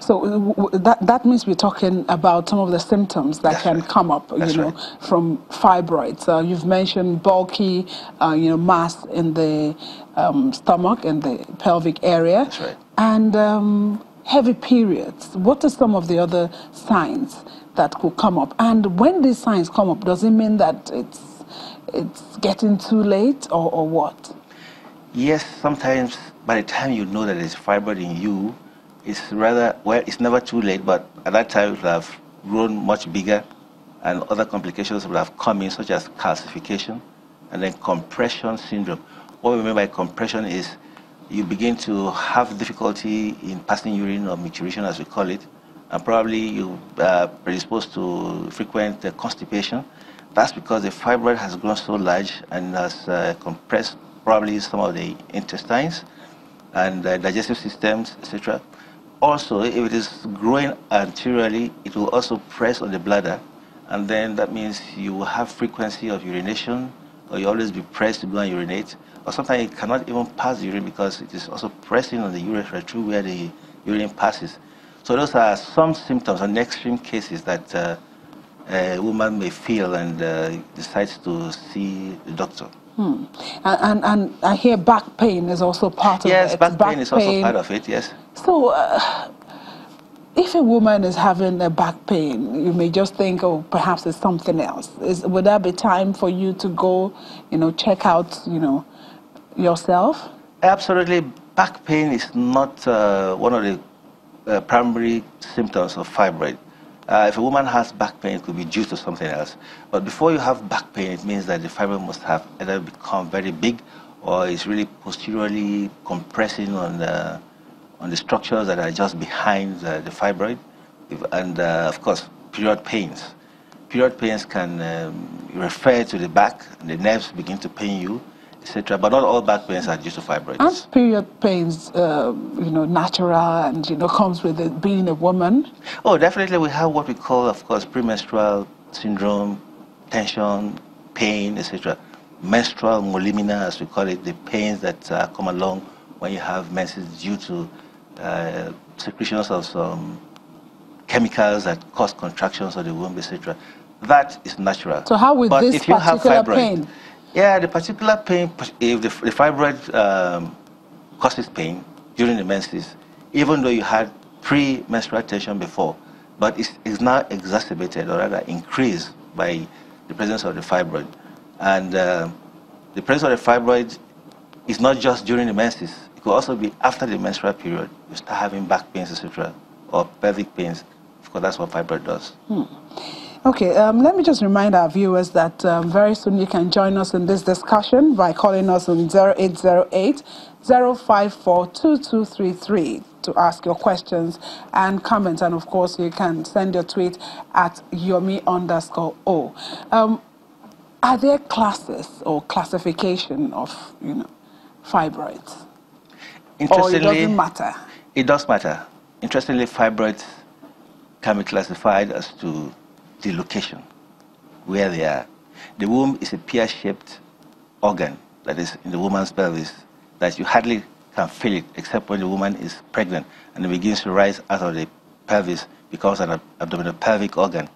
So that means we're talking about some of the symptoms that can come up, from fibroids. You've mentioned bulky, mass in the stomach and the pelvic area. That's right. And heavy periods. What are some of the other signs that could come up? And when these signs come up, does it mean that it's getting too late or what? Yes, sometimes by the time you know that there's fibroid in you, it's rather, well, it's never too late, but at that time it will have grown much bigger and other complications will have come in, such as calcification and then compression syndrome. What we mean by compression is you begin to have difficulty in passing urine or micturition, as we call it, and probably you are predisposed to frequent constipation. That's because the fibroid has grown so large and has compressed probably some of the intestines and digestive systems, etc. Also, if it is growing anteriorly, it will also press on the bladder, and then that means you will have frequency of urination, or you always be pressed to go and urinate, or sometimes you cannot even pass the urine because it is also pressing on the urethra through where the urine passes. So those are some symptoms and extreme cases that a woman may feel and decides to see the doctor. And I hear back pain is also part of it. Yes, back pain is also part of it, yes. So if a woman is having a back pain, you may just think, oh, perhaps it's something else. Would there be time for you to go, check out, yourself? Absolutely. Back pain is not one of the primary symptoms of fibroid. If a woman has back pain, it could be due to something else. But before you have back pain, it means that the fibroid must have either become very big or is really posteriorly compressing on the structures that are just behind the fibroid. And of course, period pains. Period pains can refer to the back, and the nerves begin to pain you, etc. But not all back pains are due to fibroids. Aren't period pains, natural and, comes with it being a woman? Oh, definitely we have what we call, of course, premenstrual syndrome, tension, pain, etc. Menstrual molimina, as we call it, the pains that come along when you have menses due to secretions of some chemicals that cause contractions of the womb, etc. That is natural. So how with this if you particular have fibroid, pain? Yeah, the particular pain, if the fibroid causes pain during the menses, even though you had pre-menstrual tension before, but it's now exacerbated or rather increased by the presence of the fibroid. And the presence of the fibroid is not just during the menses. It could also be after the menstrual period. You start having back pains, etc., or pelvic pains. Of course, that's what fibroid does. Okay, let me just remind our viewers that very soon you can join us in this discussion by calling us on 0808-054-2233 to ask your questions and comments. And of course, you can send your tweet at Yomi_O. Are there classes or classification of, fibroids? Or it doesn't matter? It does matter. Interestingly, fibroids can be classified as to the location where they are. The womb is a pear-shaped organ that is in the woman's pelvis that you hardly can feel it except when the woman is pregnant and it begins to rise out of the pelvis, becomes an abdominal pelvic organ.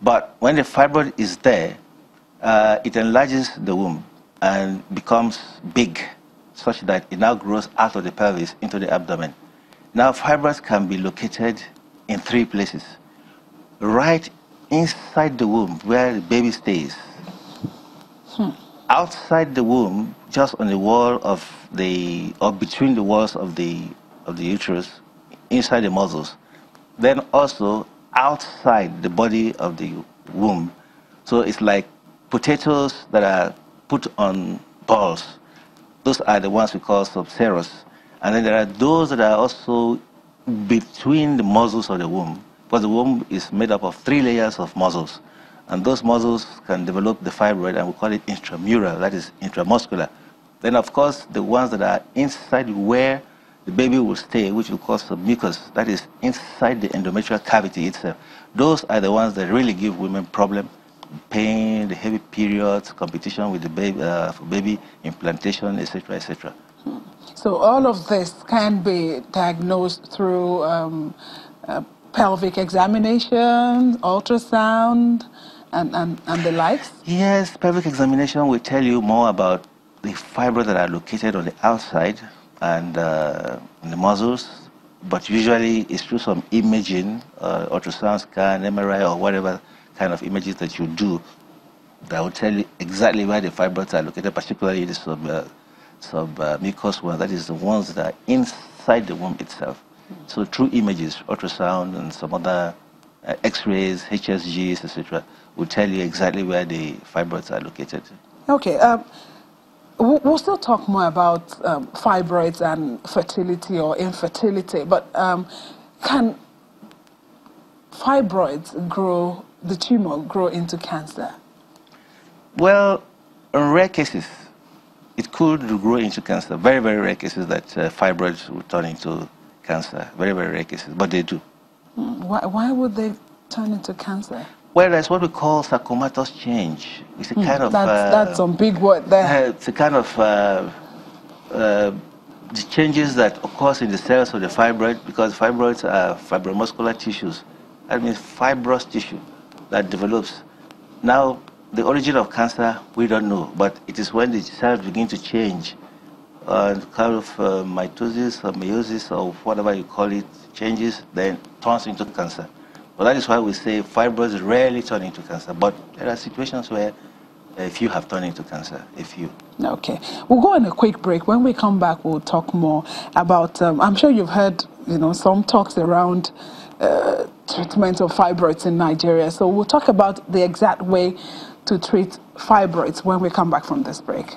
But when the fibroid is there, it enlarges the womb and becomes big such that it now grows out of the pelvis into the abdomen. Now fibroids can be located in 3 places. Right inside the womb where the baby stays. Outside the womb, just on the wall of or between the walls of the uterus, inside the muscles. Then also outside the body of the womb. So it's like potatoes that are put on balls. Those are the ones we call subserous. And then there are those that are also between the muscles of the womb. Because the womb is made up of 3 layers of muscles. And those muscles can develop the fibroid, and we call it intramural, that is intramuscular. Then, of course, the ones that are inside where the baby will stay, which we call submucous, that is inside the endometrial cavity itself. Those are the ones that really give women problem, pain, the heavy periods, competition with the baby, for baby implantation, etc., etc. So all of this can be diagnosed through pelvic examination, ultrasound, and the likes? Yes, pelvic examination will tell you more about the fibroids that are located on the outside and in the muscles, but usually it's through some imaging, ultrasound scan, MRI, or whatever kind of images that you do that will tell you exactly where the fibroids are located, particularly the mucous ones, that is the ones that are inside the womb itself. So through images, ultrasound and some other X-rays, HSGs, etc., will tell you exactly where the fibroids are located. Okay. We'll still talk more about fibroids and fertility or infertility, but can fibroids grow, the tumor grow into cancer? Well, in rare cases, it could grow into cancer. Very, very rare cases that fibroids will turn into cancer. Very, very rare cases, but they do. Why would they turn into cancer? Well, that's what we call sarcomatous change. It's a kind of... That's some big word there. It's a kind of the changes that occurs in the cells of the fibroid, because fibroids are fibromuscular tissues. That means fibrous tissue that develops. Now, the origin of cancer, we don't know, but it is when the cells begin to change, kind of mitosis or meiosis or whatever you call it, changes, then turns into cancer. Well, that is why we say fibroids rarely turn into cancer, but there are situations where a few have turned into cancer, a few. Okay. We'll go on a quick break. When we come back, we'll talk more about, I'm sure you've heard, some talks around treatment of fibroids in Nigeria. So we'll talk about the exact way to treat fibroids when we come back from this break.